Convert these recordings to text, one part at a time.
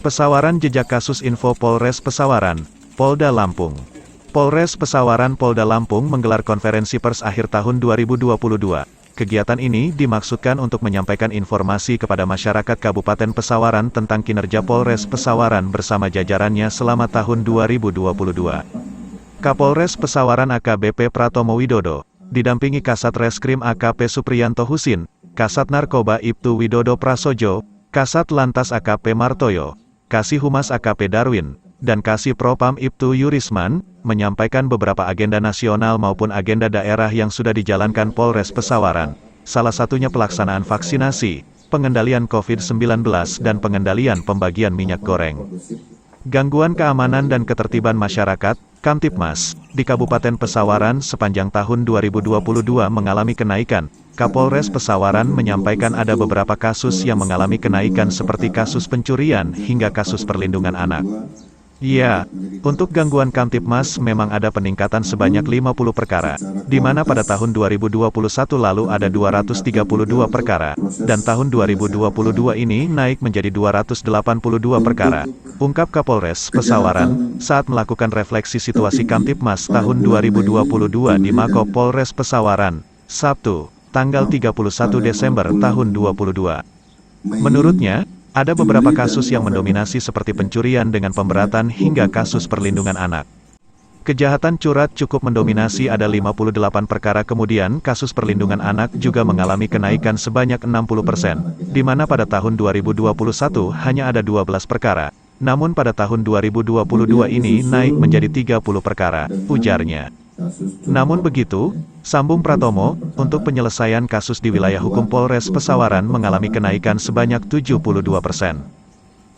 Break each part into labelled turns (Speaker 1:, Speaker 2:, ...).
Speaker 1: Pesawaran jejak kasus info Polres Pesawaran, Polda Lampung. Polres Pesawaran Polda Lampung menggelar konferensi pers akhir tahun 2022. Kegiatan ini dimaksudkan untuk menyampaikan informasi kepada masyarakat Kabupaten Pesawaran tentang kinerja Polres Pesawaran bersama jajarannya selama tahun 2022. Kapolres Pesawaran AKBP Pratomo Widodo, didampingi Kasat Reskrim AKP Supriyanto Husin, Kasat Narkoba Ibtu Widodo Prasojo, Kasat Lantas AKP Martoyo, Kasih Humas AKP Darwin, dan Kasih Propam Ibtu Yurisman, menyampaikan beberapa agenda nasional maupun agenda daerah yang sudah dijalankan Polres Pesawaran, salah satunya pelaksanaan vaksinasi, pengendalian COVID-19 dan pengendalian pembagian minyak goreng. Gangguan keamanan dan ketertiban masyarakat, Kamtibmas, di Kabupaten Pesawaran sepanjang tahun 2022 mengalami kenaikan. Kapolres Pesawaran menyampaikan ada beberapa kasus yang mengalami kenaikan seperti kasus pencurian hingga kasus perlindungan anak. Ya, untuk gangguan Kamtibmas memang ada peningkatan sebanyak 50 perkara, di mana pada tahun 2021 lalu ada 232 perkara, dan tahun 2022 ini naik menjadi 282 perkara. Ungkap Kapolres Pesawaran, saat melakukan refleksi situasi Kamtibmas tahun 2022 di Mako Polres Pesawaran, Sabtu, tanggal 31 Desember tahun 2022. Menurutnya, ada beberapa kasus yang mendominasi seperti pencurian dengan pemberatan hingga kasus perlindungan anak. Kejahatan curat cukup mendominasi ada 58 perkara, kemudian kasus perlindungan anak juga mengalami kenaikan sebanyak 60%, di mana pada tahun 2021 hanya ada 12 perkara, namun pada tahun 2022 ini naik menjadi 30 perkara, ujarnya. Namun begitu, sambung Pratomo, untuk penyelesaian kasus di wilayah hukum Polres Pesawaran mengalami kenaikan sebanyak 72%.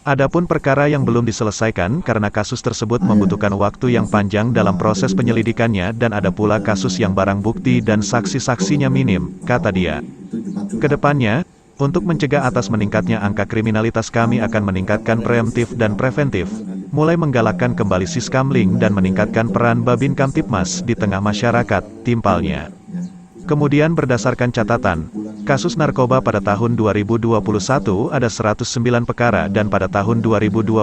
Speaker 1: Adapun perkara yang belum diselesaikan karena kasus tersebut membutuhkan waktu yang panjang dalam proses penyelidikannya dan ada pula kasus yang barang bukti dan saksi-saksinya minim, kata dia. Kedepannya, untuk mencegah atas meningkatnya angka kriminalitas kami akan meningkatkan preemptif dan preventif, mulai menggalakkan kembali Siskamling dan meningkatkan peran Babin Kamtibmas di tengah masyarakat, timpalnya. Kemudian berdasarkan catatan, kasus narkoba pada tahun 2021 ada 109 perkara dan pada tahun 2022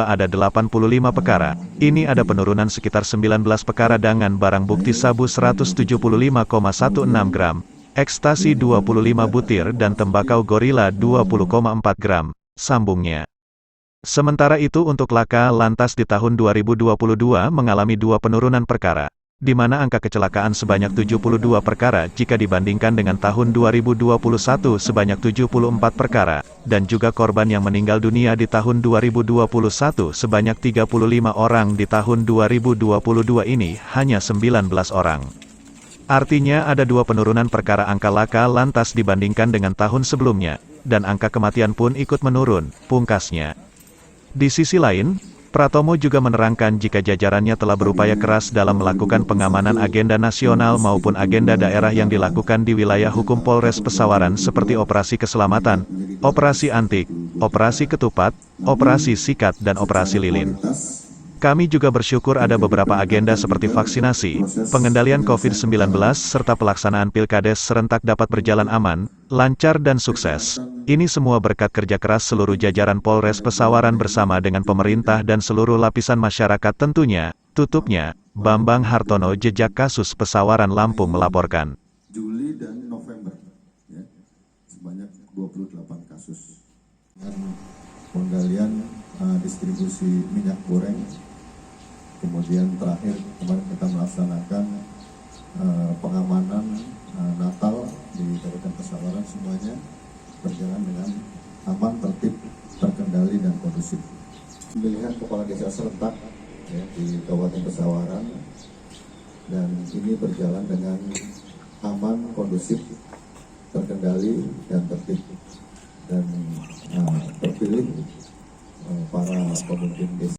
Speaker 1: ada 85 perkara. Ini ada penurunan sekitar 19 perkara dengan barang bukti sabu 175,16 gram, ekstasi 25 butir dan tembakau gorila 20,4 gram, sambungnya. Sementara itu untuk laka lantas di tahun 2022 mengalami 2 penurunan perkara, di mana angka kecelakaan sebanyak 72 perkara jika dibandingkan dengan tahun 2021 sebanyak 74 perkara, dan juga korban yang meninggal dunia di tahun 2021 sebanyak 35 orang di tahun 2022 ini hanya 19 orang. Artinya ada 2 penurunan perkara angka laka lantas dibandingkan dengan tahun sebelumnya, dan angka kematian pun ikut menurun, pungkasnya. Di sisi lain, Pratomo juga menerangkan jika jajarannya telah berupaya keras dalam melakukan pengamanan agenda nasional maupun agenda daerah yang dilakukan di wilayah hukum Polres Pesawaran seperti operasi keselamatan, operasi antik, operasi ketupat, operasi sikat dan operasi lilin. Kami juga bersyukur ada beberapa agenda seperti vaksinasi, pengendalian COVID-19 serta pelaksanaan pilkades serentak dapat berjalan aman, lancar dan sukses. Ini semua berkat kerja keras seluruh jajaran Polres Pesawaran bersama dengan pemerintah dan seluruh lapisan masyarakat tentunya, tutupnya, Bambang Hartono Jejak Kasus Pesawaran Lampung melaporkan.
Speaker 2: Juli dan November, ya, sebanyak 28 kasus. Dan penggalian distribusi minyak goreng. Kemudian terakhir kemarin kita melaksanakan pengamanan Natal di Kabupaten Pesawaran, semuanya berjalan dengan aman, tertib, terkendali dan kondusif. Pemilihan kepala desa serentak ya, di Kabupaten Pesawaran, dan ini berjalan dengan aman, kondusif, terkendali dan tertib, dan terpilih para pemimpin desa.